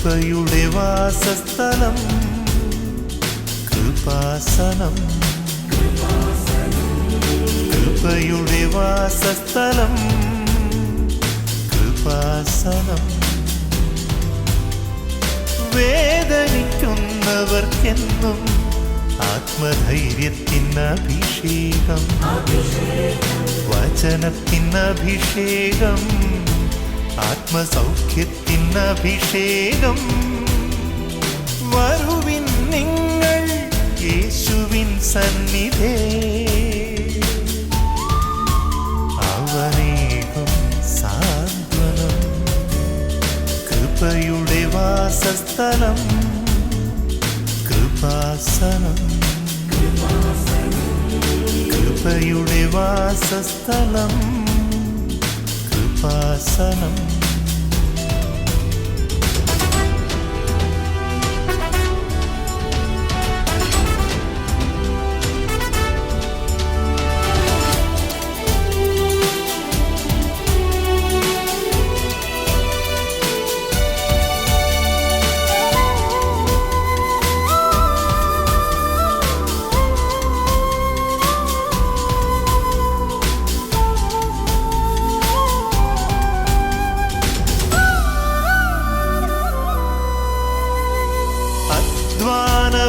കൃപയുടെ വാസസ്ഥലം കൃപാസനം. കൃപയുടെ വാസസ്ഥലം കൃപാസനം. വേദനിക്കുന്നവർക്കെന്നും ആത്മധൈര്യത്തിനഭിഷേകം, വചനത്തിനഭിഷേകം, ആത്മസൗഖ്യത്തിനഭിഷേകം. വരുവിൻ നിങ്ങൾ യേശുവിൻ സന്നിധേ, അവനേകും സാന്ത്വനം. കൃപയുടെ വാസസ്ഥലം കൃപാസനം. കൃപയുടെ വാസസ്ഥലം കൃപാസനം.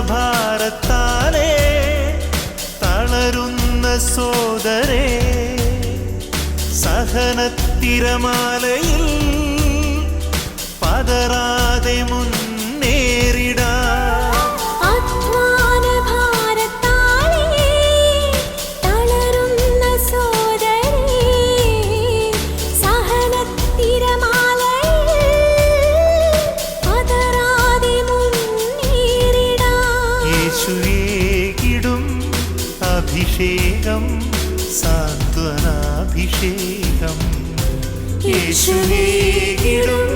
ഭാരത്താലേ തളരുന്ന സോദരേ, സഹനത്തിരമാലയിൽ പതറാതെ മുന്നേറിടാ. അഭിഷേകം സാന്ത്വനാഭിഷേകം. യേശുവേകിടും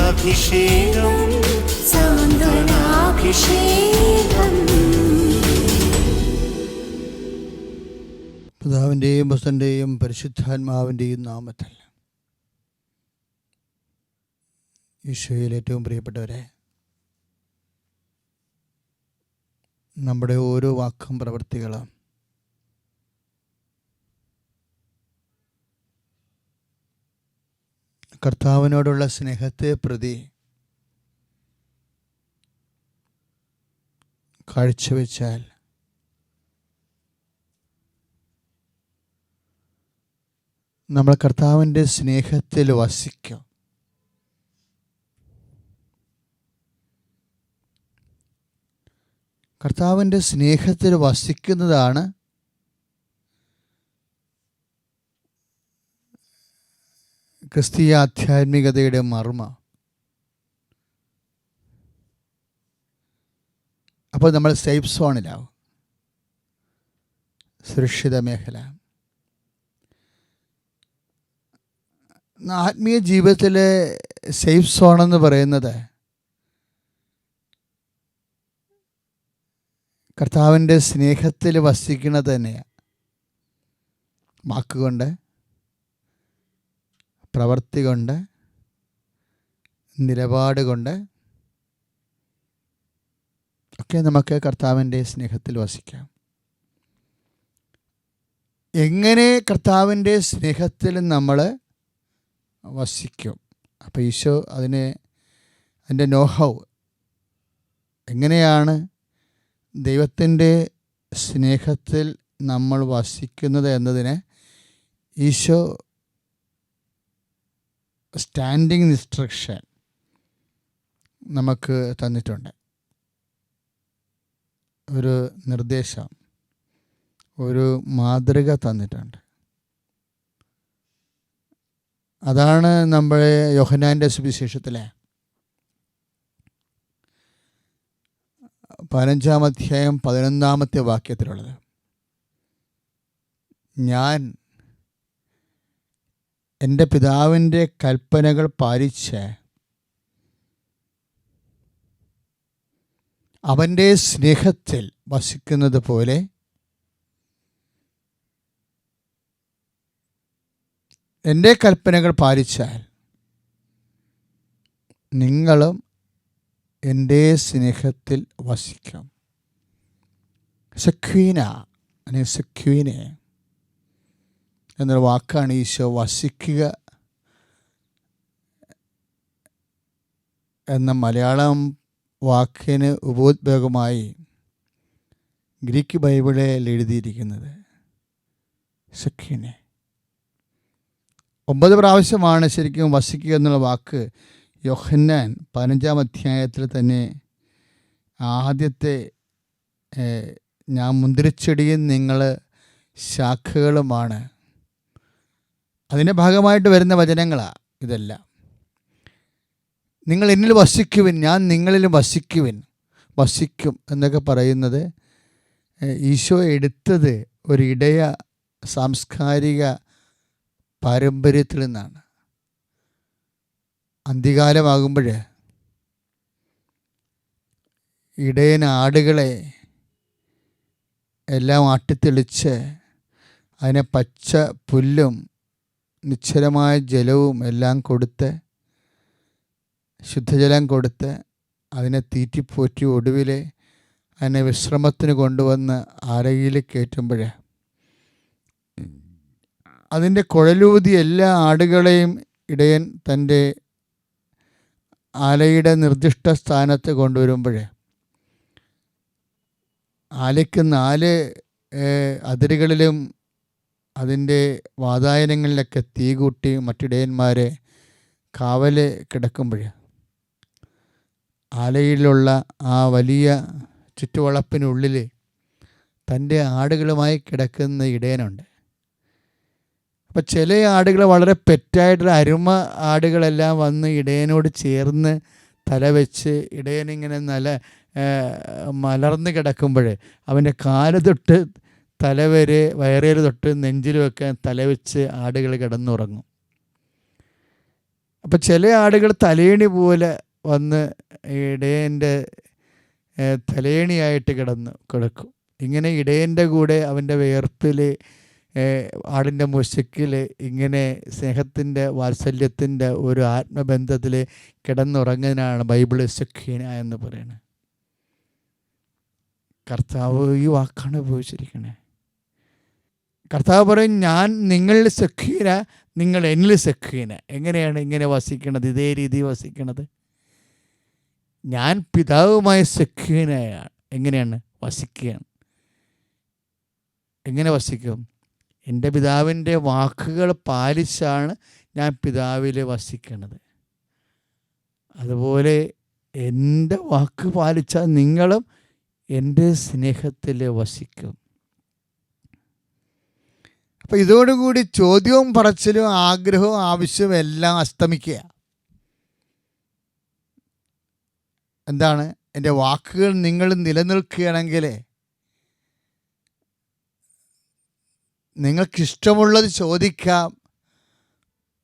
അഭിഷേകം സാന്ത്വനാഭിഷേകം. പിതാവിൻ്റെയും പുത്രൻ്റെയും പരിശുദ്ധാത്മാവിൻ്റെയും നാമത്തിൽ ഈശോയിൽ ഏറ്റവും പ്രിയപ്പെട്ടവരെ, നമ്മുടെ ഓരോ വാക്കും പ്രവൃത്തികളും കർത്താവിനോടുള്ള സ്നേഹത്തെ പ്രതി കാഴ്ചവെച്ചാൽ നമ്മൾ കർത്താവിൻ്റെ സ്നേഹത്തിൽ വസിക്കും. കർത്താവിൻ്റെ സ്നേഹത്തിൽ വസിക്കുന്നതാണ് ക്രിസ്തീയ ആധ്യാത്മികതയുടെ മർമ്മം. അപ്പോൾ നമ്മൾ സേഫ് സോണിലാവും, സുരക്ഷിത മേഖല. ആത്മീയ ജീവിതത്തിലെ സേഫ് സോണെന്ന് പറയുന്നത് കർത്താവിൻ്റെ സ്നേഹത്തിൽ വസിക്കുന്നത് തന്നെയാണ്. വാക്കുകൊണ്ട്, പ്രവൃത്തി കൊണ്ട്, നിലപാട് കൊണ്ട് ഒക്കെ നമുക്ക് കർത്താവിൻ്റെ സ്നേഹത്തിൽ വസിക്കാം. എങ്ങനെ കർത്താവിൻ്റെ സ്നേഹത്തിൽ നമ്മൾ വസിക്കും? അപ്പോൾ ഈശോ അതിൻ്റെ നോഹൗ എങ്ങനെയാണ് ദൈവത്തിൻ്റെ സ്നേഹത്തിൽ നമ്മൾ വസിക്കുന്നത് എന്നതിന് ഈശോ സ്റ്റാൻഡിങ് ഇൻസ്ട്രക്ഷൻ നമുക്ക് തന്നിട്ടുണ്ട്. ഒരു നിർദ്ദേശം, ഒരു മാതൃക തന്നിട്ടുണ്ട്. അതാണ് നമ്മുടെ യോഹന്നാൻ്റെ സുവിശേഷത്തിലെ 15-ാം അധ്യായം 11-ാമത്തെ വാക്യത്തിലുള്ളത്. ഞാൻ എൻ്റെ പിതാവിൻ്റെ കൽപ്പനകൾ പാലിച്ച് അവൻ്റെ സ്നേഹത്തിൽ വസിക്കുന്നത് പോലെ എൻ്റെ കൽപ്പനകൾ പാലിച്ചാൽ നിങ്ങളും എൻ്റെ സ്നേഹത്തിൽ വസിക്കാം. സെക്വീന അല്ലെങ്കിൽ സെക്വീനെ എന്നൊരു വാക്കാണ് ഈശോ വസിക്കുക എന്ന മലയാളം വാക്കിന് ഉപോദ്വേഗമായി ഗ്രീക്ക് ബൈബിളിൽ എഴുതിയിരിക്കുന്നത്. സെക്വീനെ 9 പ്രാവശ്യമാണ് ശരിക്കും വസിക്കുക എന്നുള്ള വാക്ക് യോഹന്നാൻ 15-ാം അധ്യായത്തിൽ തന്നെ ആദ്യത്തെ ഞാൻ മുന്തിരിച്ചെടിയും നിങ്ങൾ ശാഖകളുമാണ്, അതിൻ്റെ ഭാഗമായിട്ട് വരുന്ന വചനങ്ങളാണ് ഇതെല്ലാം. നിങ്ങൾ എന്നിൽ വസിക്കുവിൻ, ഞാൻ നിങ്ങളിലും വസിക്കും എന്നൊക്കെ പറയുന്നത് ഈശോ എടുത്തത് ഒരു ഇടയ സാംസ്കാരിക പാരമ്പര്യത്തിൽ നിന്നാണ്. അന്ത്യകാലമാകുമ്പോൾ ഇടയൻ ആടുകളെ എല്ലാം ആട്ടിത്തെളിച്ച് അതിനെ പച്ച പുല്ലും നിശ്ചലമായ ജലവും എല്ലാം കൊടുത്ത്, ശുദ്ധജലം കൊടുത്ത് അതിനെ തീറ്റിപ്പോറ്റി ഒടുവിൽ അതിനെ വിശ്രമത്തിന് കൊണ്ടുവന്ന് ആലയിൽ കയറ്റുമ്പോൾ അതിൻ്റെ കുഴലൂതി എല്ലാ ആടുകളെയും ഇടയൻ തൻ്റെ ആലയുടെ നിർദ്ദിഷ്ട സ്ഥാനത്ത് കൊണ്ടുവരുമ്പോൾ ആലയ്ക്ക് 4 അതിരുകളിലും അതിൻ്റെ വാതായനങ്ങളിലൊക്കെ തീ കൂട്ടി മറ്റിടയന്മാരെ കാവല് കിടക്കുമ്പോൾ ആലയിലുള്ള ആ വലിയ ചുറ്റുവളപ്പിനുള്ളിൽ തൻ്റെ ആടുകളുമായി കിടക്കുന്ന ഇടയനുണ്ട്. അപ്പം ചില ആടുകൾ വളരെ പെറ്റായിട്ടുള്ള അരുമ ആടുകളെല്ലാം വന്ന് ഇടയനോട് ചേർന്ന് തലവെച്ച് ഇടയനിങ്ങനെ മലർന്ന് കിടക്കുമ്പോൾ അവൻ്റെ കാല് തൊട്ട് തലവരെ വയറേൽ തൊട്ട് നെഞ്ചിലുമൊക്കെ തലവെച്ച് ആടുകൾ കിടന്നുറങ്ങും. അപ്പം ചില ആടുകൾ തലേണി പോലെ വന്ന് ഇടയൻ്റെ തലേണിയായിട്ട് കിടക്കും. ഇങ്ങനെ ഇടയൻ്റെ കൂടെ അവൻ്റെ വിയർപ്പിൽ ആടിൻ്റെ മുശക്കിൽ ഇങ്ങനെ സ്നേഹത്തിൻ്റെ വാത്സല്യത്തിൻ്റെ ഒരു ആത്മബന്ധത്തിൽ കിടന്നുറങ്ങുന്നതിനാണ് ബൈബിൾ സെക്വീന എന്ന് പറയുന്നത്. കർത്താവ് ഈ വാക്കാണ് ഉപയോഗിച്ചിരിക്കണേ. കർത്താവ് പറയും, ഞാൻ നിങ്ങളിൽ സെക്വീന, നിങ്ങൾ എന്നിൽ സെക്വീന. എങ്ങനെയാണ് ഇങ്ങനെ വസിക്കണത്? ഇതേ രീതി വസിക്കണത്. ഞാൻ പിതാവുമായ സെക്വീനയാണ്. എങ്ങനെയാണ് വസിക്കുകയാണ്? എങ്ങനെ വസിക്കും? എൻ്റെ പിതാവിൻ്റെ വാക്കുകൾ പാലിച്ചാണ് ഞാൻ പിതാവിൽ വസിക്കുന്നത്. അതുപോലെ എൻ്റെ വാക്ക് പാലിച്ചാൽ നിങ്ങളും എൻ്റെ സ്നേഹത്തിൽ വസിക്കും. അപ്പം ഇതോടുകൂടി ചോദ്യവും പറച്ചിലും ആഗ്രഹവും ആവശ്യവും എല്ലാം അസ്തമിക്കുക. എന്താണ്? എൻ്റെ വാക്കുകൾ നിങ്ങൾ നിലനിൽക്കുകയാണെങ്കിൽ നിങ്ങൾക്കിഷ്ടമുള്ളത് ചോദിക്കാം,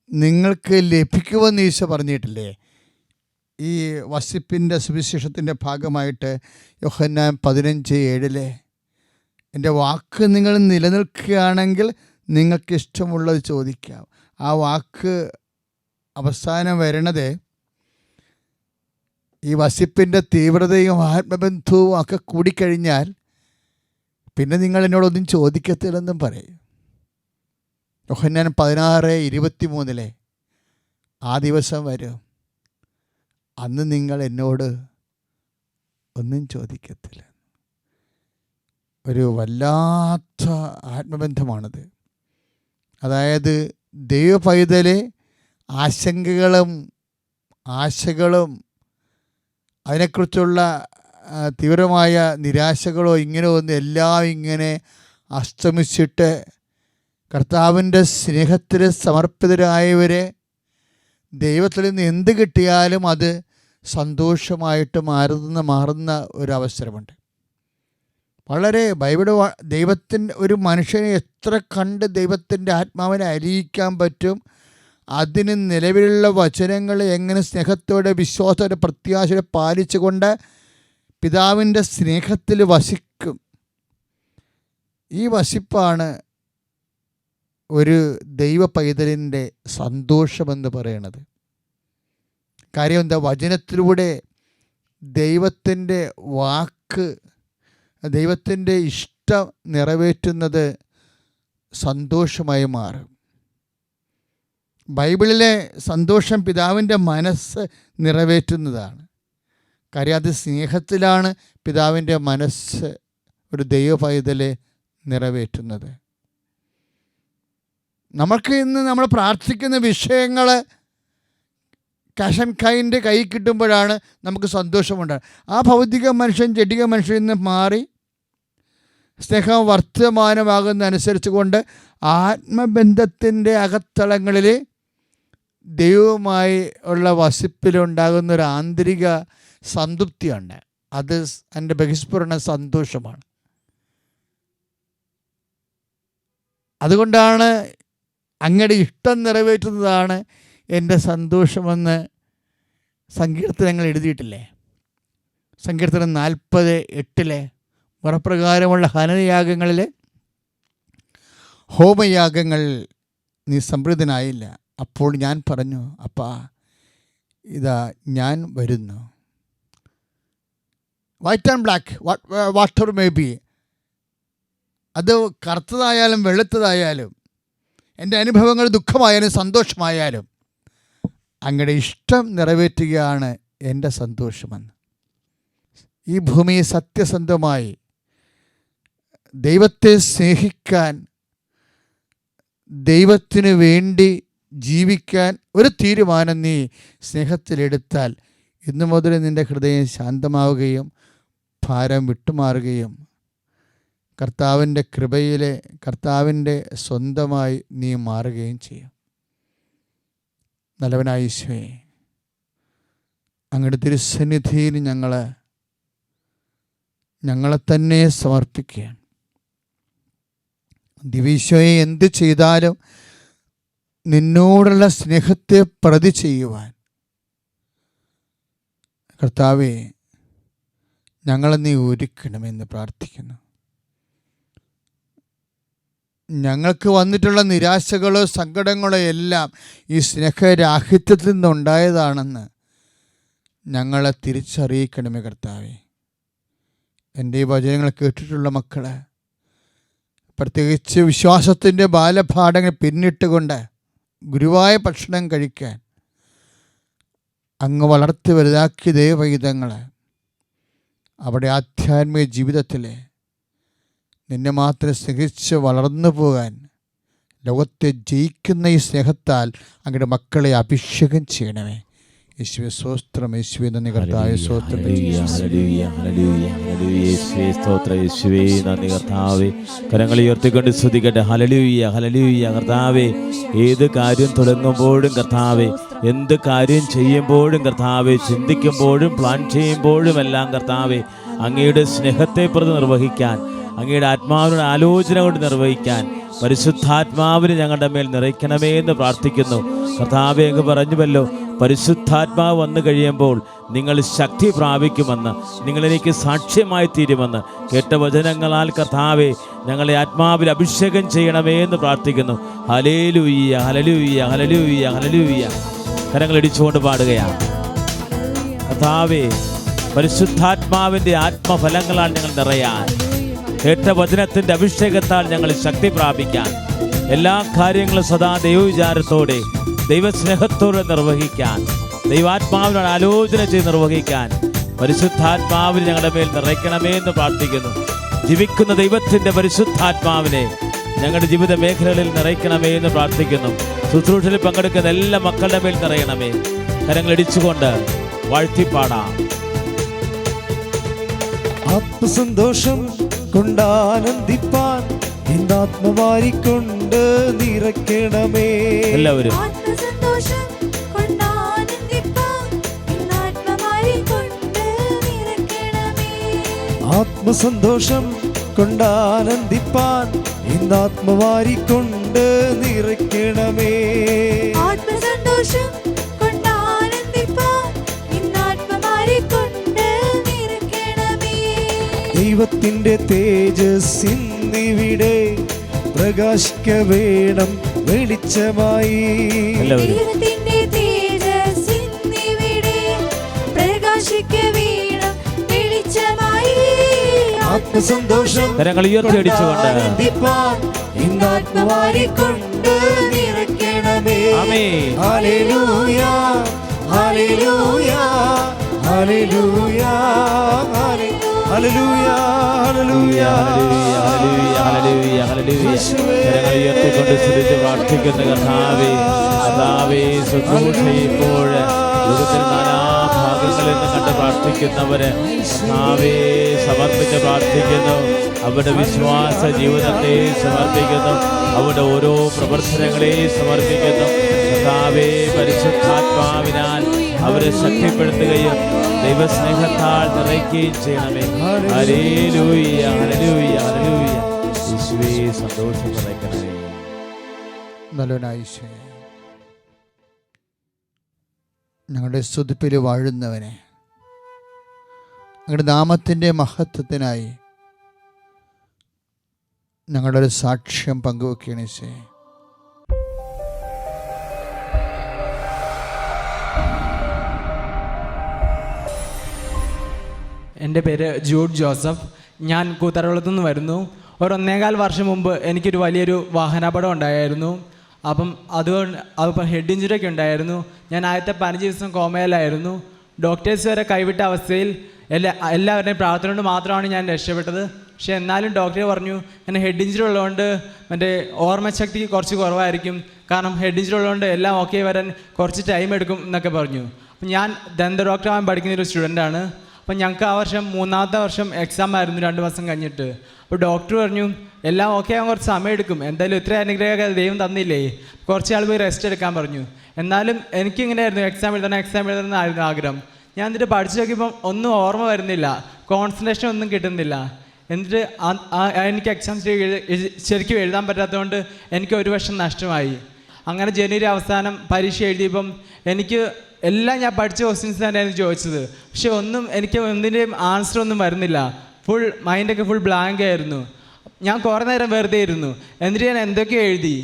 നിങ്ങൾക്ക് ലഭിക്കുമെന്ന് ഈശോ പറഞ്ഞിട്ടില്ലേ? ഈ വസിപ്പിൻ്റെ സുവിശേഷത്തിൻ്റെ ഭാഗമായിട്ട് യോഹന്നാൻ 15:7 എൻ്റെ വാക്ക് നിങ്ങൾ നിലനിൽക്കുകയാണെങ്കിൽ നിങ്ങൾക്കിഷ്ടമുള്ളത് ചോദിക്കാം. ആ വാക്ക് അവസാനം വരണത് ഈ വസിപ്പിൻ്റെ തീവ്രതയും ആത്മബന്ധവും ഒക്കെ കൂടിക്കഴിഞ്ഞാൽ പിന്നെ നിങ്ങൾ എന്നോടൊന്നും ചോദിക്കത്തില്ലെന്നും പറയും. യോഹന്നാൻ 16:23 ആ ദിവസം വരും, അന്ന് നിങ്ങൾ എന്നോട് ഒന്നും ചോദിക്കത്തില്ല. ഒരു വല്ലാത്ത ആത്മബന്ധമാണത്. അതായത് ദൈവപൈതലെ ആശങ്കകളും ആശകളും അതിനെക്കുറിച്ചുള്ള തീവ്രമായ നിരാശകളോ ഇങ്ങനെ ഒന്നും എല്ലാം ഇങ്ങനെ അസ്തമിച്ചിട്ട് കർത്താവിൻ്റെ സ്നേഹത്തിൽ സമർപ്പിതരായവരെ ദൈവത്തിൽ നിന്ന് എന്ത് കിട്ടിയാലും അത് സന്തോഷമായിട്ട് മാറുന്ന ഒരവസരമുണ്ട്. വളരെ ദൈവത്തിൻ്റെ ഒരു മനുഷ്യനെ എത്ര കണ്ട് ദൈവത്തിൻ്റെ ആത്മാവിനെ അലിയിക്കാൻ പറ്റും, അതിന് നിലവിലുള്ള വചനങ്ങൾ എങ്ങനെ സ്നേഹത്തോടെ വിശ്വാസത്തോടെ പ്രത്യാശയോടെ പാലിച്ചുകൊണ്ട് പിതാവിൻ്റെ സ്നേഹത്തിൽ വസിക്കും. ഈ വസിപ്പാണ് ഒരു ദൈവ പൈതലിൻ്റെ സന്തോഷമെന്ന് പറയണത്. കാര്യം എന്താ? വചനത്തിലൂടെ ദൈവത്തിൻ്റെ വാക്ക്, ദൈവത്തിൻ്റെ ഇഷ്ടം നിറവേറ്റുന്നത് സന്തോഷമായി മാറും. ബൈബിളിലെ സന്തോഷം പിതാവിൻ്റെ മനസ്സ് നിറവേറ്റുന്നതാണ്. കാര്യം അത് സ്നേഹത്തിലാണ് പിതാവിൻ്റെ മനസ്സ് ഒരു ദൈവപൈതലെ നിറവേറ്റുന്നത്. നമുക്ക് ഇന്ന് നമ്മൾ പ്രാർത്ഥിക്കുന്ന വിഷയങ്ങൾ ക്യാഷ് ആൻഡ് കൈൻ്റെ കൈ കിട്ടുമ്പോഴാണ് നമുക്ക് സന്തോഷമുണ്ടാകുക. ആ ഭൗതിക മനുഷ്യൻ ജഡിക മനുഷ്യൻ നിന്ന് മാറി സ്നേഹം വർത്തമാനമാകുന്നതനുസരിച്ച് കൊണ്ട് ആത്മബന്ധത്തിൻ്റെ അകത്തളങ്ങളിൽ ദൈവവുമായി ഉള്ള വസിപ്പിലുണ്ടാകുന്നൊരു ആന്തരിക സംതൃപ്തിയുണ്ട്. അത് എൻ്റെ ബഹിസ്ഫുരണ സന്തോഷമാണ്. അതുകൊണ്ടാണ് അങ്ങയുടെ ഇഷ്ടം നിറവേറ്റുന്നതാണ് എൻ്റെ സന്തോഷമെന്ന് സങ്കീർത്തനങ്ങൾ എഴുതിയിട്ടില്ലേ? സങ്കീർത്തനം 40:8 മുറപ്രകാരമുള്ള ഹനനയാഗങ്ങളിൽ ഹോമയാഗങ്ങൾ നീ സംപ്രീതനായില്ല. അപ്പോൾ ഞാൻ പറഞ്ഞു, അപ്പാ ഇതാ ഞാൻ വരുന്നു. White and black water may be, അത് കറുത്തതായാലും വെളുത്തതായാലും, എൻ്റെ അനുഭവങ്ങൾ ദുഃഖമായാലും സന്തോഷമായാലും അങ്ങയുടെ ഇഷ്ടം നിറവേറ്റുകയാണ് എൻ്റെ സന്തോഷമെന്ന്. ഈ ഭൂമിയെ സത്യസന്ധമായി ദൈവത്തെ സ്നേഹിക്കാൻ, ദൈവത്തിന് വേണ്ടി ജീവിക്കാൻ ഒരു തീരുമാനം നീ സ്നേഹത്തിലെടുത്താൽ ഇന്നു മുതൽ നിൻ്റെ ഹൃദയം ശാന്തമാവുകയും ഭാരം വിട്ടുമാറുകയും കർത്താവിൻ്റെ കൃപയിലെ കർത്താവിൻ്റെ സ്വന്തമായി നീ മാറുകയും ചെയ്യും. നല്ലവനായ ഈശോയെ, അങ്ങയുടെ തിരുസന്നിധിയിൽ ഞങ്ങളെ തന്നെ സമർപ്പിക്കുകയാണ്. ദിവ്യീശോയെ, എന്ത് ചെയ്താലും നിന്നോടുള്ള സ്നേഹത്തെ പ്രതി ചെയ്യുവാൻ കർത്താവേ ഞങ്ങളെ നീ ഒരുക്കണമെന്ന് പ്രാർത്ഥിക്കുന്നു. ഞങ്ങൾക്ക് വന്നിട്ടുള്ള നിരാശകളോ സങ്കടങ്ങളോ എല്ലാം ഈ സ്നേഹരാഹിത്യത്തിൽ നിന്നുണ്ടായതാണെന്ന് ഞങ്ങളെ തിരിച്ചറിയിക്കണമേ കർത്താവേ. എൻ്റെ ഈ വചനങ്ങൾ കേട്ടിട്ടുള്ള മക്കളെ, പ്രത്യേകിച്ച് വിശ്വാസത്തിൻ്റെ ബാലപാഠങ്ങൾ പിന്നിട്ടുകൊണ്ട് ഗുരുവായ ഭക്ഷണം കഴിക്കാൻ അങ്ങ് വളർത്തി വലുതാക്കിയ ദൈവഹിതങ്ങൾ അവിടെ ആധ്യാത്മിക ജീവിതത്തിൽ നിന്നെ മാത്രം സ്നേഹിച്ച് വളർന്നു പോകാൻ ലോകത്തെ ജയിക്കുന്ന ഈ സ്നേഹത്താൽ അങ്ങയുടെ മക്കളെ അഭിഷേകം ചെയ്യണമേ. യേശുവേ സ്തോത്രം, യേശുവേ നന്ദി കർത്താവേ, സ്തോത്രം യേശുവേ നന്ദി കർത്താവേ. കരങ്ങൾ ഉയർത്തിക്കൊണ്ട് സ്തുതിക്കട്ടെ. ഹല്ലേലൂയ ഹല്ലേലൂയ കർത്താവേ. ഏത് കാര്യം തുടങ്ങുമ്പോഴും കർത്താവേ, എന്ത് കാര്യം ചെയ്യുമ്പോഴും കർത്താവേ, ചിന്തിക്കുമ്പോഴും പ്ലാൻ ചെയ്യുമ്പോഴും എല്ലാം കർത്താവേ, അങ്ങയുടെ സ്നേഹത്തെ പ്രതി നിർവഹിക്കാൻ, അങ്ങയുടെ ആത്മാവിനോട് ആലോചന കൊണ്ട് നിർവഹിക്കാൻ പരിശുദ്ധാത്മാവിന് ഞങ്ങളുടെ മേൽ നിറയ്ക്കണമേ എന്ന് പ്രാർത്ഥിക്കുന്നു. കർത്താവേ, അങ്ങ് പറഞ്ഞുവല്ലോ, പരിശുദ്ധാത്മാവ് വന്നു കഴിയുമ്പോൾ നിങ്ങൾ ശക്തി പ്രാപിക്കുമെന്ന്, നിങ്ങളെനിക്ക് സാക്ഷ്യമായി തീരുമെന്ന്. കേട്ട വചനങ്ങളാൽ കർത്താവേ ഞങ്ങളെ ആത്മാവിൽ അഭിഷേകം ചെയ്യണമേ എന്ന് പ്രാർത്ഥിക്കുന്നു. ഹല്ലേലൂയ ഹല്ലേലൂയ ഹല്ലേലൂയ ഹല്ലേലൂയ. കരങ്ങൾ ഇടിച്ചുകൊണ്ട് പാടുകയാണ്. കർത്താവേ, പരിശുദ്ധാത്മാവിൻ്റെ ആത്മഫലങ്ങളാൽ ഞങ്ങൾ നിറയാൻ, കേട്ട വചനത്തിൻ്റെ അഭിഷേകത്താൽ ഞങ്ങൾ ശക്തി പ്രാപിക്കാൻ, എല്ലാ കാര്യങ്ങളും സദാ ദൈവവിചാരത്തോടെ ദൈവസ്നേഹത്തോടെ നിർവഹിക്കാൻ, ദൈവാത്മാവിനോട് ആലോചന ചെയ്ത് നിർവഹിക്കാൻ പരിശുദ്ധാത്മാവിനെ ഞങ്ങളുടെ മേൽ നിറയ്ക്കണമേ എന്ന് പ്രാർത്ഥിക്കുന്നു. ജീവിക്കുന്ന ദൈവത്തിൻ്റെ പരിശുദ്ധാത്മാവിനെ ഞങ്ങളുടെ ജീവിത മേഖലകളിൽ നിറയ്ക്കണമേ എന്ന് പ്രാർത്ഥിക്കുന്നു. ശുശ്രൂഷയിൽ പങ്കെടുക്കുന്ന എല്ലാ മക്കളുടെ മേൽ നിറയണമേ. കരങ്ങളിടിച്ചുകൊണ്ട് വാഴ്ത്തിപ്പാടാം. ആത്മസന്തോഷം കൊണ്ടാനന്ദിപ്പാൻ ഇന്നാത്മവാരിക്കൊണ്ട് നിറയ്ക്കണമേ. എല്ലാവരും ആത്മസന്തോഷം കൊണ്ടാനന്ദിപ്പാൻ ഇന്നാത്മവാരിക്കൊണ്ട് നിറയ്ക്കണമേ. ആത്മസന്തോഷം കൊണ്ടാനന്ദിപ്പാൻ ഇന്നാത്മവാരികൊണ്ട് നിറയ്ക്കണമേ. ദൈവത്തിന്റെ തേജസ്സിന്നിവിടെ പ്രകാശിക്ക വേണം വെളിച്ചമായി. ദൈവത്തിന്റെ തേജസ്സിന്നിവിടെ പ്രകാശിക്ക വേണം ആത്മസന്തോഷം കരങ്ങൾ ഉയർത്തിയടിച്ചുകൊണ്ട് ആനന്ദിപ്പാൻ ഇന്ന് ആത്മവാരിക്കൊണ്ട് നിറയ്ക്കണമേ. ആമേൻ. ഹല്ലേലൂയ ഹല്ലേലൂയ ഹല്ലേലൂയ ഹല്ലേലൂയ ഹല്ലേലൂയ ഹല്ലേലൂയ, ഹല്ലേലൂയ, ഹല്ലേലൂയ. കരങ്ങൾ ഉയർത്തിക്കൊണ്ട് സ്തുതിച്ച് പ്രാർത്ഥിക്കുന്ന കർത്താവേ, കർത്താവേ, ശുശ്രൂഷ ഇപ്പോൾ ലോകത്തിൽ നാനാഭാഗങ്ങളിൽ നിന്ന് കണ്ട് പ്രാർത്ഥിക്കുന്നവര് കർത്താവേ സമർപ്പിച്ച് പ്രാർത്ഥിക്കുന്നു. അവരുടെ വിശ്വാസ ജീവിതത്തെ സമർപ്പിക്കുന്നു, അവരുടെ ഓരോ പ്രവർത്തനങ്ങളെ സമർപ്പിക്കുന്നു. കർത്താവേ, പരിശുദ്ധാത്മാവിനാൽ അവരെ ശക്തിപ്പെടുത്തുകയും ദൈവസ്നേഹത്താൽ നിറയ്ക്കുകയും ചെയ്യണമേ. ഹല്ലേലൂയ, ഹല്ലേലൂയ, ഹല്ലേലൂയ. യേശുവേ, സന്തോഷം നിറയ്ക്കണമേ. നല്ലവനായ ഈശോയെ, ഞങ്ങളുടെ സ്തുതിപ്പിൽ വാഴുന്നവനെ, ഞങ്ങളുടെ നാമത്തിൻ്റെ മഹത്വത്തിനായി ഞങ്ങളുടെ ഒരു സാക്ഷ്യം പങ്കുവെക്കുകയാണ് ഈശോയെ. എൻ്റെ പേര് ജൂഡ് ജോസഫ്. ഞാൻ കൂത്തറകുളത്തു നിന്ന് വരുന്നു. ഒരു 1.25 വർഷം മുമ്പ് എനിക്കൊരു വലിയൊരു വാഹനാപകടം ഉണ്ടായിരുന്നു. അപ്പം ഹെഡ് ഇഞ്ചുറി ഒക്കെ ഉണ്ടായിരുന്നു. ഞാൻ ആദ്യത്തെ 15 ദിവസം കോമയിലായിരുന്നു. ഡോക്ടേഴ്സ് വരെ കൈവിട്ട അവസ്ഥയിൽ എല്ലാവരുടെയും പ്രാർത്ഥന കൊണ്ട് മാത്രമാണ് ഞാൻ രക്ഷപ്പെട്ടത്. പക്ഷേ എന്നാലും ഡോക്ടർ പറഞ്ഞു എന്നെ ഹെഡ് ഇഞ്ചുറി ഉള്ളതുകൊണ്ട് എൻ്റെ ഓർമ്മശക്തി കുറച്ച് കുറവായിരിക്കും, കാരണം ഹെഡ് ഇഞ്ചുറി ഉള്ളതുകൊണ്ട് എല്ലാം ഓക്കെ വരാൻ കുറച്ച് ടൈം എടുക്കും എന്നൊക്കെ പറഞ്ഞു. അപ്പം ഞാൻ ദന്ത ഡോക്ടറാകാൻ പഠിക്കുന്നൊരു സ്റ്റുഡൻ്റാണ്. അപ്പം ഞങ്ങൾക്ക് ആ വർഷം 3ാമത്തെ വർഷം എക്സാം ആയിരുന്നു 2 മാസം കഴിഞ്ഞിട്ട്. അപ്പോൾ ഡോക്ടർ പറഞ്ഞു എല്ലാം ഓക്കെ ആകാൻ കുറച്ച് സമയം എടുക്കും, എന്തായാലും ഇത്ര അനുഗ്രഹമൊക്കെ ദൈവം തന്നില്ലേ, കുറച്ച് ആൾ പോയി റെസ്റ്റ് എടുക്കാൻ പറഞ്ഞു. എന്നാലും എനിക്കിങ്ങനെയായിരുന്നു എക്സാം എഴുതണം ആയിരുന്നു ആഗ്രഹം. ഞാൻ എന്നിട്ട് പഠിച്ചു നോക്കിയപ്പം ഒന്നും ഓർമ്മ വരുന്നില്ല, കോൺസെൻട്രേഷൻ ഒന്നും കിട്ടുന്നില്ല. എന്നിട്ട് എനിക്ക് എക്സാം ശരിക്കും എഴുതാൻ പറ്റാത്തതുകൊണ്ട് എനിക്ക് 1 വർഷം നഷ്ടമായി. അങ്ങനെ ജനുവരി അവസാനം പരീക്ഷ എഴുതിയപ്പം എനിക്ക് എല്ലാം ഞാൻ പഠിച്ച ക്വസ്റ്റ്യൻസ് തന്നെയായിരുന്നു ചോദിച്ചത്, പക്ഷെ എനിക്ക് ഒന്നിൻ്റെയും ആൻസർ ഒന്നും വരുന്നില്ല. മൈൻഡൊക്കെ ഫുൾ ബ്ലാങ്ക് ആയിരുന്നു. ഞാൻ കുറേ നേരം വെറുതെ ഇരുന്നു. എന്നിട്ട് ഞാൻ എന്തൊക്കെയോ എഴുതി.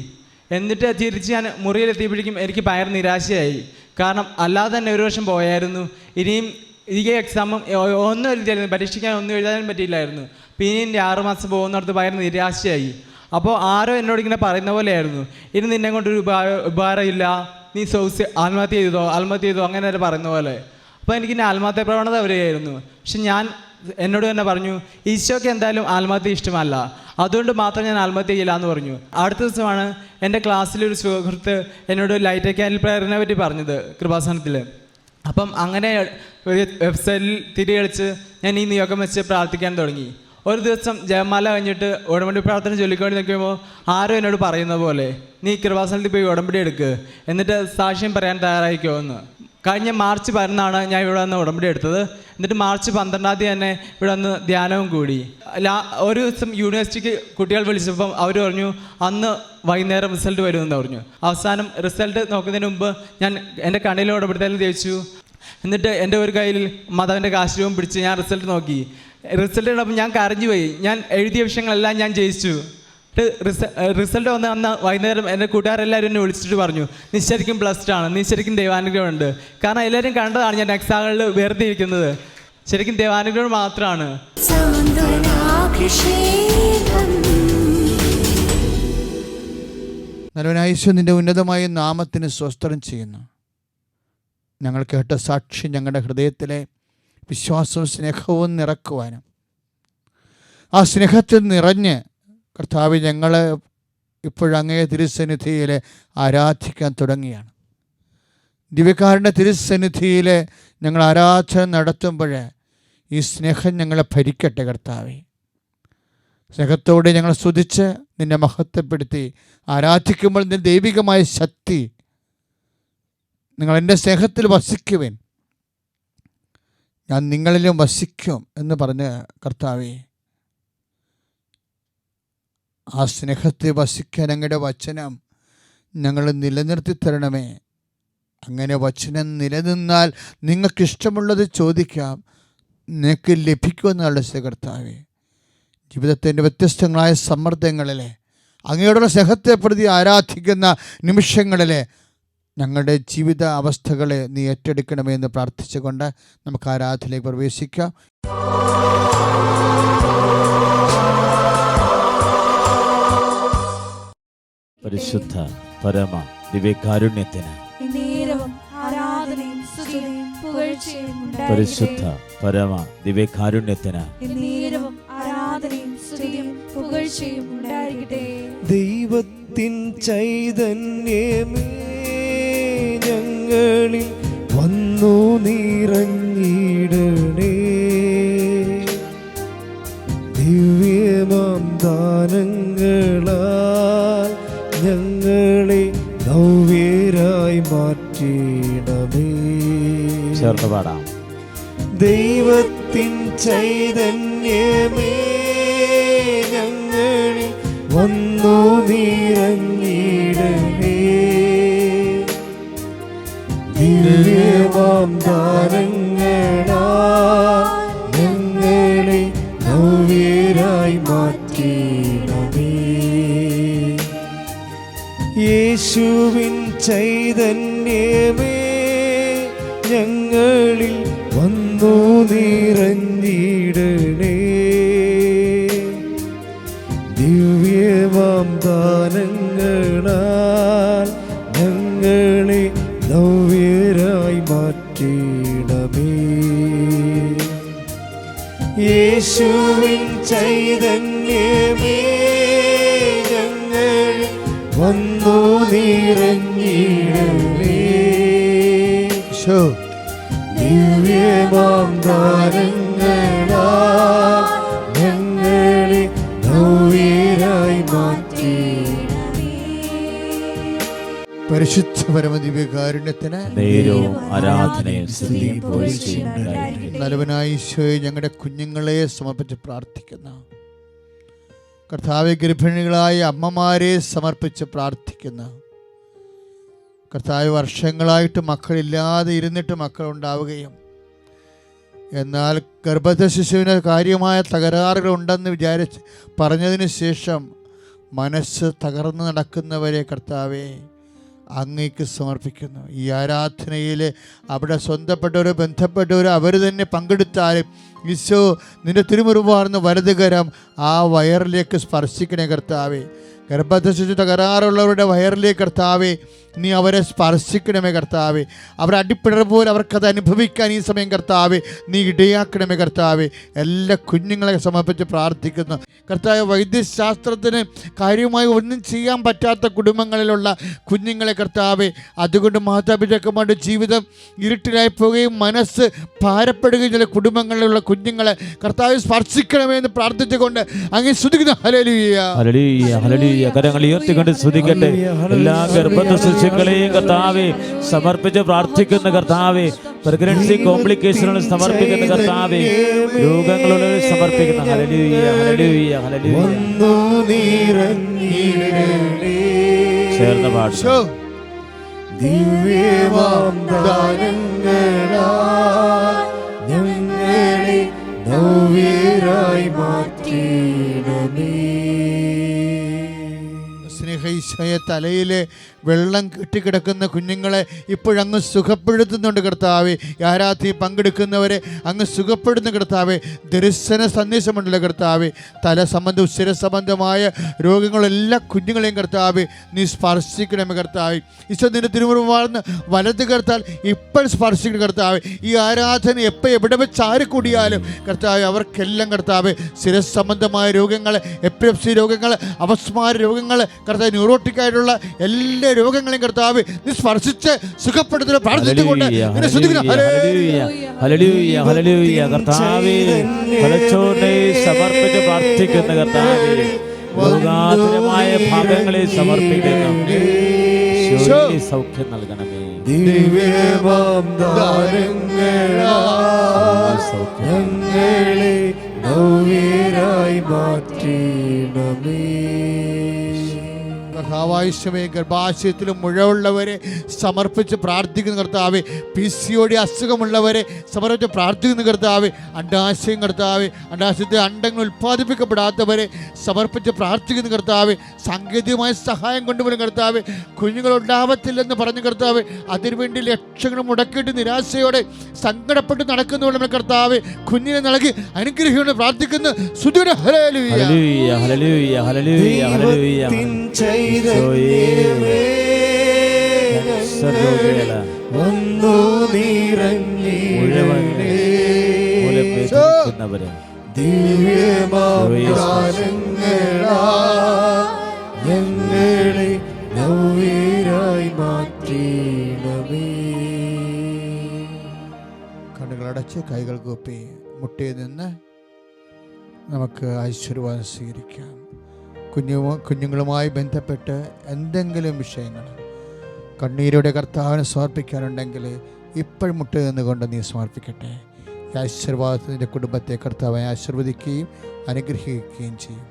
എന്നിട്ട് തിരിച്ച് ഞാൻ മുറിയിലെത്തിയപ്പോഴേക്കും എനിക്ക് ഭയങ്കര നിരാശയായി, കാരണം അല്ലാതെ തന്നെ 1 വർഷം പോയായിരുന്നു. ഇനിയും ഈ എക്സാമും ഒന്നും എഴുതിയായിരുന്നു, പരീക്ഷിക്കാൻ ഒന്നും എഴുതാനും പറ്റിയില്ലായിരുന്നു. പിന്നെ ഇനി 6 മാസം പോകുന്നിടത്ത് ഭയങ്കര നിരാശയായി. അപ്പോൾ ആരോ എന്നോട് ഇങ്ങനെ പറയുന്ന പോലെയായിരുന്നു, ഇനി നിന്നെ കൊണ്ടൊരു ഉപകാരമില്ല, നീ ആത്മഹത്യ ചെയ്തോ അങ്ങനെ വരെ പറയുന്ന പോലെ. അപ്പോൾ എനിക്കിനി ആത്മഹത്യ പ്രവണത വരികയായിരുന്നു. പക്ഷെ ഞാൻ എന്നോട് തന്നെ പറഞ്ഞു ഈശോയ്ക്ക് എന്തായാലും ആത്മഹത്യ ഇഷ്ടമല്ല, അതുകൊണ്ട് മാത്രം ഞാൻ ആത്മഹത്യ ചെയ്യില്ല എന്ന് പറഞ്ഞു. അടുത്ത ദിവസമാണ് എൻ്റെ ക്ലാസ്സിലൊരു സുഹൃത്ത് എന്നോട് ലൈറ്റ് ക്യാൻഡിൽ പ്രയറിനെ പറ്റി പറഞ്ഞത് കൃപാസനത്തിൽ. അപ്പം അങ്ങനെ വെബ്സൈറ്റിൽ തിരികളിച്ച് ഞാൻ ഈ നിയോഗം വെച്ച് പ്രാർത്ഥിക്കാൻ തുടങ്ങി. ഒരു ദിവസം ജയമാല കഴിഞ്ഞിട്ട് ഉടമ്പടി പ്രാർത്ഥന ചൊല്ലിക്കൊണ്ട് നിൽക്കുമ്പോൾ ആരോ എന്നോട് പറയുന്ന പോലെ നീ കൃപാസനത്തിൽ പോയി ഉടമ്പടി എടുക്ക്, എന്നിട്ട് സാക്ഷ്യം പറയാൻ തയ്യാറായിക്കോ എന്ന്. കഴിഞ്ഞ മാർച്ച് 10 ഞാൻ ഇവിടെ വന്ന് ഉടമ്പടി എടുത്തത്. എന്നിട്ട് മാർച്ച് 12 തന്നെ ഇവിടെ വന്ന് ധ്യാനവും കൂടി. ഒരു ദിവസം യൂണിവേഴ്സിറ്റിക്ക് കുട്ടികൾ വിളിച്ചപ്പം അവർ പറഞ്ഞു അന്ന് വൈകുന്നേരം റിസൾട്ട് വരുമെന്ന് പറഞ്ഞു. അവസാനം റിസൾട്ട് നോക്കുന്നതിന് മുമ്പ് ഞാൻ എൻ്റെ കണ്ണിൽ ഉടമ്പടിത്തലും തേച്ചു. എന്നിട്ട് എൻ്റെ ഒരു കയ്യിൽ മാതാവിൻ്റെ കാശുരൂപം പിടിച്ച് ഞാൻ റിസൾട്ട് നോക്കി. റിസൾട്ട് കണ്ടപ്പോൾ ഞാൻ കരഞ്ഞു പോയി. ഞാൻ എഴുതിയ വിഷയങ്ങളെല്ലാം ഞാൻ ജയിച്ചു. റിസൾട്ട് വന്ന് അന്ന് വൈകുന്നേരം എൻ്റെ കൂട്ടുകാരെല്ലാവരും എന്നെ വിളിച്ചിട്ട് പറഞ്ഞു നീ ശരിക്കും ബ്ലസ്ഡ് ആണ്, നീ ശരിക്കും ദൈവാനുഗ്രഹമുണ്ട്. കാരണം എല്ലാവരും കണ്ടതാണ് ഞാൻ എക്സാമുകളിൽ വെറുതെ ഇരിക്കുന്നത്, ശരിക്കും ദൈവാനുഗ്രഹം മാത്രമാണ്. നല്ലവനായ നിൻ്റെ ഉന്നതമായ നാമത്തിന് സ്വസ്ത്രം ചെയ്യുന്നു. ഞങ്ങൾ കേട്ട സാക്ഷി ഞങ്ങളുടെ ഹൃദയത്തിലെ വിശ്വാസവും സ്നേഹവും നിറക്കുവാനും ആ സ്നേഹത്തിൽ നിറഞ്ഞ് കർത്താവ് ഞങ്ങൾ ഇപ്പോഴങ്ങേ തിരുസന്നിധിയിൽ ആരാധിക്കാൻ തുടങ്ങിയാണ്. ദിവ്യകാരുണ്യ തിരുസന്നിധിയിൽ ഞങ്ങൾ ആരാധന നടത്തുമ്പോൾ ഈ സ്നേഹം ഞങ്ങളെ ഭരിക്കട്ടെ കർത്താവേ. സ്നേഹത്തോടെ ഞങ്ങൾ സ്തുതിച്ച് നിന്നെ മഹത്വപ്പെടുത്തി ആരാധിക്കുമ്പോൾ നിന്റെ ദൈവികമായ ശക്തി നിങ്ങൾ എൻ്റെ സ്നേഹത്തിൽ വസിക്കുവേൻ, ഞാൻ നിങ്ങളിലും വസിക്കും എന്ന് പറഞ്ഞ് കർത്താവേ ആ സ്നേഹത്തിൽ വസിക്കാൻ അങ്ങയുടെ വചനം ഞങ്ങൾ നിലനിർത്തി തരണമേ. അങ്ങനെ വചനം നിലനിന്നാൽ നിങ്ങൾക്കിഷ്ടമുള്ളത് ചോദിക്കാം, നിങ്ങൾക്ക് ലഭിക്കുമെന്നുള്ള കർത്താവേ. ജീവിതത്തിൻ്റെ വ്യത്യസ്തങ്ങളായ സമ്മർദ്ദങ്ങളിലെ അങ്ങയോടുള്ള സ്നേഹത്തെ പ്രതി ആരാധിക്കുന്ന നിമിഷങ്ങളിലെ ഞങ്ങളുടെ ജീവിത അവസ്ഥകളെ നീ ഏറ്റെടുക്കണമെന്ന് പ്രാർത്ഥിച്ചുകൊണ്ട് നമുക്ക് ആരാധനയിലേക്ക് പ്രവേശിക്കാം. പരിശുദ്ധ പരമ ദിവ്യകാരുണ്യത്തിന് നേരവും ആരാധനയും സ്തുതിയും പുകഴ്ചയും പരിശുദ്ധ പരമ ദിവ്യകാരുണ്യത്തിന് നേരവും ആരാധനയും സ്തുതിയും പുകഴ്ചയും ഉണ്ടായിരിക്കട്ടെ. ദൈവത്തിൻ ചൈതന്യമേ ഞങ്ങളിൽ വന്നു നിറഞ്ഞിടണേ. ദിവ്യമാം ദാനങ്ങളാൽ ഞങ്ങളെ നവ്യരായി മാറ്റിടമേ. ചേർന്ന് പാടാം. ദൈവത്തിൻ ചൈതന്യമേ ഞങ്ങളിൽ വന്നു നിറഞ്ഞിടണേ. ദിവ്യമാം ദാനങ്ങളാൽ ഞങ്ങളെ നവ്യരായി മാറ്റിടമേ. യേശുവിൻ ചൈതന്യമേ ഞങ്ങളിൽ വന്നു നിറഞ്ഞിടണേ. ദിവ്യമാം ദാനങ്ങളാൽ ഞങ്ങളെ നവ്യരായി മാറ്റിടമേ. യേശുവിൻ ചൈതന്യമേ ഞങ്ങളിൽ വന്നു നിറഞ്ഞിടണേ. ദിവ്യമാം ദാനങ്ങളാൽ ഞങ്ങളെ നവ്യരായി മാറ്റിടണേ. പരിശുദ്ധ പരമ ദിവ്യകാരുണ്യത്തിന് നേരവും ആരാധനയും സ്തുതിയും പുകഴ്ചയും ഉണ്ടായിരിക്കട്ടെ. നല്ലവനായ ഈശോയെ, ഞങ്ങളുടെ കുഞ്ഞുങ്ങളെ സമർപ്പിച്ച് പ്രാർത്ഥിക്കുന്നു. കർത്താവെ, ഗർഭിണികളായ അമ്മമാരെ സമർപ്പിച്ച് പ്രാർത്ഥിക്കുന്നു. കർത്താവ്, വർഷങ്ങളായിട്ട് മക്കളില്ലാതെ ഇരുന്നിട്ട് മക്കളുണ്ടാവുകയും എന്നാൽ ഗർഭസ്ഥ ശിശുവിന് കാര്യമായ തകരാറുകളുണ്ടെന്ന് വിചാരിച്ച് പറഞ്ഞതിന് ശേഷം മനസ്സ് തകർന്ന് നടക്കുന്നവരെ കർത്താവെ അങ്ങേക്ക് സമർപ്പിക്കുന്നു. ഈ ആരാധനയിൽ അവിടെ സ്വന്തപ്പെട്ടവരോ ബന്ധപ്പെട്ടവരോ അവർ തന്നെ പങ്കെടുത്താലും ഈശോ നിന്റെ തിരുമുറിവാർന്ന വലതുകരം ആ വയറിലേക്ക് സ്പർശിക്കണേ കർത്താവെ. ഗർഭസ്ഥ ശിശു തകരാറുള്ളവരുടെ വയറിലേക്ക് കർത്താവെ നീ അവരെ സ്പർശിക്കണമേ കർത്താവെ. അവരെ അടിപ്പിടർ പോലെ അവർക്കത് അനുഭവിക്കാൻ ഈ സമയം കർത്താവെ നീ ഇടയാക്കണമേ കർത്താവെ. എല്ലാ കുഞ്ഞുങ്ങളെ സമർപ്പിച്ച് പ്രാർത്ഥിക്കുന്നു കർത്താവ്. വൈദ്യശാസ്ത്രത്തിന് കാര്യമായി ഒന്നും ചെയ്യാൻ പറ്റാത്ത കുടുംബങ്ങളിലുള്ള കുഞ്ഞുങ്ങളെ കർത്താവെ, അതുകൊണ്ട് മാതാപിതാക്കന്മാരുടെ ജീവിതം ഇരുട്ടിലായി പോവുകയും മനസ്സ് ഭാരപ്പെടുകയും ചില കുടുംബങ്ങളിലുള്ള കുഞ്ഞുങ്ങളെ കർത്താവ് സ്പർശിക്കണമേ എന്ന് പ്രാർത്ഥിച്ചുകൊണ്ട് അങ്ങ് സ്തുതിക്കുന്നു. ഹല്ലേലൂയ, ഹല്ലേലൂയ, ഹല്ലേലൂയ. കരങ്ങൾ ഉയർത്തിക്കൊണ്ട് സ്തുതിക്കട്ടെ. എല്ലാ ഗർഭസ്ഥ ശിശുക്കളെയും കർത്താവെ സമർപ്പിച്ച് പ്രാർത്ഥിക്കുന്ന കർത്താവെ, പ്രഗ്നൻസി കോംപ്ലിക്കേഷനുകൾ സമർപ്പിക്കുന്ന കർത്താവെ, രോഗങ്ങളുള്ള സമർപ്പിക്കുന്ന ഹല്ലേലൂയ, ഹല്ലേലൂയ, ഹല്ലേലൂയ. ചേർന്ന് പാടുന്നു. ദിവ്യമാം ദാനങ്ങളാൽ ഞങ്ങളെ നവ്യരായി മാറ്റിടണേ. സ്നേഹീശോയെ, തലയിലെ വെള്ളം കെട്ടിക്കിടക്കുന്ന കുഞ്ഞുങ്ങളെ ഇപ്പോഴങ്ങ് സുഖപ്പെടുത്തുന്നുണ്ട് കർത്താവെ. ആരാധനയിൽ പങ്കെടുക്കുന്നവരെ അങ്ങ് സുഖപ്പെടുന്ന കർത്താവെ. ദർശന സന്ദേശമുണ്ടല്ലോ കർത്താവെ. തല സംബന്ധവും സ്ഥിരസംബന്ധമായ രോഗങ്ങളെല്ലാ കുഞ്ഞുങ്ങളെയും കർത്താവെ നീ സ്പർശിക്കണമേ കർത്താവെ. ഈശോ നിന്റെ തിരുമുറിവാർന്ന് വലത് കർത്താൽ ഇപ്പോൾ സ്പർശിക്കണം കർത്താവെ. ഈ ആരാധന എപ്പോൾ എവിടെ വെച്ച് ആര് കൂടിയാലും കർത്താവെ അവർക്കെല്ലാം കർത്താവെ സ്ഥിരസംബന്ധമായ രോഗങ്ങൾ, എപ്പിലെപ്സി രോഗങ്ങൾ, അപസ്മാര രോഗങ്ങൾ, കർത്താവ് ന്യൂറോട്ടിക്കായിട്ടുള്ള എല്ലാ രോഗങ്ങളെയും കർത്താവ് നീ സ്പർശിച്ച് സുഖപ്പെടുത്തുന്ന പ്രാർത്ഥിച്ചുകൊണ്ട് കർത്താവേ തലച്ചോറിനെ സമർപ്പിച്ച് പ്രാർത്ഥിക്കുന്ന കർത്താവേ, രോഗാതുരമായ ഭാഗങ്ങളെ സമർപ്പിക്കുന്നു. സൗഖ്യം നൽകണമേ. ദിവ്യമാം ദാനങ്ങളാൽ ഞങ്ങളെ നവ്യരായി മാറ്റിടണമേ. കർത്താവാവശ്യമേ ഗർഭാശയത്തിലും മുഴവുള്ളവരെ സമർപ്പിച്ച് പ്രാർത്ഥിക്കുന്ന കർത്താവെ, PCOD അസുഖമുള്ളവരെ സമർപ്പിച്ച് പ്രാർത്ഥിക്കുന്ന കർത്താവെ, അണ്ടാശയം കർത്താവെ, അണ്ടാശയത്തെ അണ്ടങ്ങൾ ഉൽപ്പാദിപ്പിക്കപ്പെടാത്തവരെ സമർപ്പിച്ച് പ്രാർത്ഥിക്കുന്ന കർത്താവെ, സാങ്കേതികമായ സഹായം കൊണ്ടുവരും കർത്താവെ, കുഞ്ഞുങ്ങൾ ഉണ്ടാവത്തില്ലെന്ന് പറഞ്ഞ കർത്താവെ, അതിനുവേണ്ടി ലക്ഷങ്ങൾ മുടക്കിയിട്ട് നിരാശയോടെ സങ്കടപ്പെട്ട് നടക്കുന്നവരുടെ കർത്താവെ, കുഞ്ഞിനെ നൽകി അനുഗ്രഹിച്ചുകൊണ്ട് പ്രാർത്ഥിക്കുന്ന സുദൂര ഹല്ലേലൂയ. ഹല്ലേലൂയ ഹല്ലേലൂയ ഹല്ലേലൂയ ഹല്ലേലൂയ. ദൈവത്തിൻ ചൈതന്യമേ സർവ്വവേള വന്നു നിറഞ്ഞിടണേ. വേദനിക്കുന്നവരെ ദിവ്യമാം ഗാനങ്ങളാൽ ഞങ്ങളെ നവ്യരായി മാറ്റണമേ. കണ്ണുകളടച്ച് കൈകൾ കൂപ്പി മുട്ടിയിൽ നിന്ന് നമുക്ക് ആശീർവാദം സ്വീകരിക്കാം. കുഞ്ഞുങ്ങളുമായി ബന്ധപ്പെട്ട് എന്തെങ്കിലും വിഷയങ്ങൾ കണ്ണീരോടെ കർത്താവിനെ സമർപ്പിക്കാനുണ്ടെങ്കിൽ ഇപ്പോഴും മുട്ടിൽ നിന്നുകൊണ്ട് നീ സമർപ്പിക്കട്ടെ. ഈ ആശീർവാദത്തിൻ്റെ കുടുംബത്തെ കർത്താവിനെ ആശീർവദിക്കുകയും അനുഗ്രഹിക്കുകയും ചെയ്യും.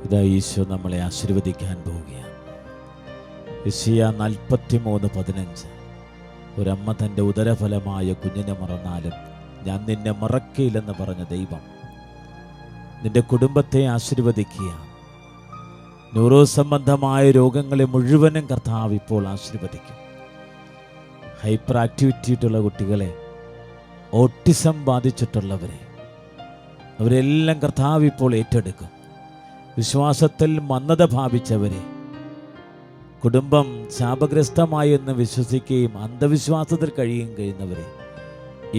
ഇതാ ഈശോ നമ്മളെ ആശീർവദിക്കാൻ പോവുകയാണ്. യെശയ്യാ 43:15. ഒരമ്മ തൻ്റെ ഉദരഫലമായ കുഞ്ഞിനെ മറന്നാലും ഞാൻ നിന്നെ മറക്കയില്ലെന്ന് പറഞ്ഞ ദൈവം നിന്റെ കുടുംബത്തെ ആശീർവദിക്കുക. ന്യൂറോ സംബന്ധമായ രോഗങ്ങളെ മുഴുവനും കർത്താവ് ഇപ്പോൾ ആശീർവദിക്കും. ഹൈപ്പർ ആക്ടിവിറ്റിയുള്ള കുട്ടികളെ, ഓട്ടിസം ബാധിച്ചിട്ടുള്ളവരെ, അവരെല്ലാം കർത്താവ് ഇപ്പോൾ ഏറ്റെടുക്കും. വിശ്വാസത്തിൽ മന്ദത ഭാവിച്ചവരെ, കുടുംബം ശാപഗ്രസ്തമായി എന്ന് വിശ്വസിക്കുകയും അന്ധവിശ്വാസത്തിൽ കഴിയുകയും കഴിയുന്നവരെ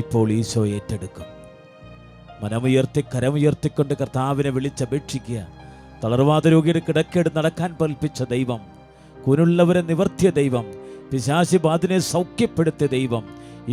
ഇപ്പോൾ ഈശോ ഏറ്റെടുക്കും. മനമുയർത്തി കരമുയർത്തിക്കൊണ്ട് കർത്താവിനെ വിളിച്ചപേക്ഷിക്കുക. തളർവാദ രോഗിയുടെ കിടക്കെടുത്ത് നടക്കാൻ കൽപ്പിച്ച ദൈവം, കുരുള്ളവരെ നിവർത്തിയ ദൈവം, പിശാചി ബാധിനെ സൗഖ്യപ്പെടുത്തിയ ദൈവം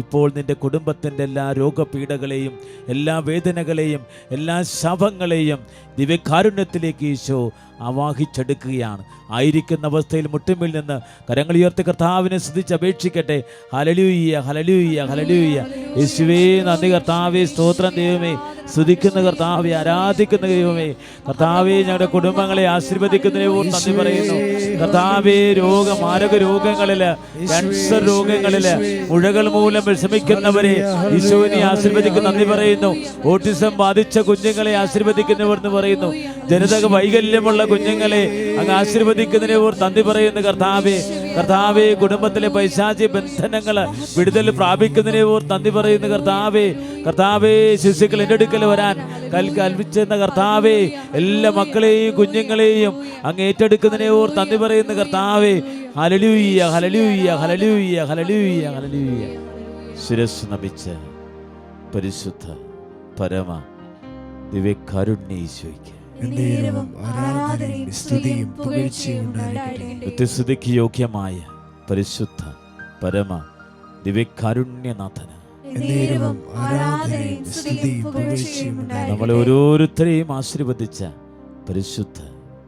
ഇപ്പോൾ നിന്റെ കുടുംബത്തിൻ്റെ എല്ലാ രോഗപീഠകളെയും എല്ലാ വേദനകളെയും എല്ലാ ശാപങ്ങളെയും ദിവ്യകാരുണ്യത്തിലേക്ക് ഈശോ ആവാഹിച്ചെടുക്കുകയാണ്. ആയിരിക്കുന്ന അവസ്ഥയിൽ മുട്ടുമ്പിൽ നിന്ന് കരങ്ങളുയർത്തി കർത്താവിനെ സ്തുതിച്ച് അപേക്ഷിക്കട്ടെ. ഹല്ലേലൂയ ഹല്ലേലൂയ ഹല്ലേലൂയ. യേശുവേ നന്ദി കർത്താവേ, സ്തോത്രം ദൈവമേ. സ്തുതിക്കുന്ന കർത്താവെ, ആരാധിക്കുന്ന ദൈവമേ, കർത്താവെ ഞങ്ങളുടെ കുടുംബങ്ങളെ ആശീർവദിക്കുന്നതിനെ ഓർത്ത് നന്ദി പറയുന്നു. കർത്താവെ മാരക രോഗങ്ങളിൽ, ക്യാൻസർ രോഗങ്ങളിൽ, മുഴകൾ മൂലം വിഷമിക്കുന്നവരെ ഈശോനെ ആശീർവദിക്കുന്ന നന്ദി പറയുന്നു. ഓട്ടിസം ബാധിച്ച കുഞ്ഞുങ്ങളെ ആശീർവദിക്കുന്നവർ എന്ന് പറയുന്നു. ജനിതക വൈകല്യമുള്ള കുഞ്ഞുങ്ങളെ അങ്ങ് ആശീർവദിക്കുന്നതിനെ ഓർത്ത് നന്ദി പറയുന്നു. കർത്താവെ കുടുംബത്തിലെ പൈശാചി ബന്ധനങ്ങൾ വിടുതൽ പ്രാപിക്കുന്നതിനെ ഓർത്ത് നന്ദി പറയുന്നു. കർത്താവെ ശിശുക്കൾ എൻ്റെ അടുക്കൽ വരാൻ കൽപ്പിച്ചെന്ന കർത്താവെ, എല്ലാ മക്കളെയും കുഞ്ഞുങ്ങളെയും അങ്ങ് ഏറ്റെടുക്കുന്നതിനെ ഓർത്ത് നന്ദി പറയുന്നു. കർത്താവെ ഹല്ലേലൂയ ഹല്ലേലൂയ ഹല്ലേലൂയ ഹല്ലേലൂയ ഹല്ലേലൂയ. ശിരസ് നമിച്ച് പരിശുദ്ധ പരമ ദിവ്യകാരുണ്യ ഈശോയ്ക്ക് നിത്യസ്തുതിക്ക് യോഗ്യമായ പരിശുദ്ധ പരമ ദിവ്യകാരുണ്യനാഥന് നമ്മളെ ഓരോരുത്തരെയും ആശീർവദിച്ച പരിശുദ്ധ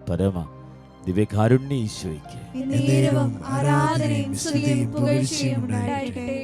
പരമ ദിവ്യകാരുണ്യ ഈശോയ്ക്ക് ആരാധനയും സ്തുതിയും പുകഴ്ചയും ഉണ്ടായിരിക്കട്ടെ.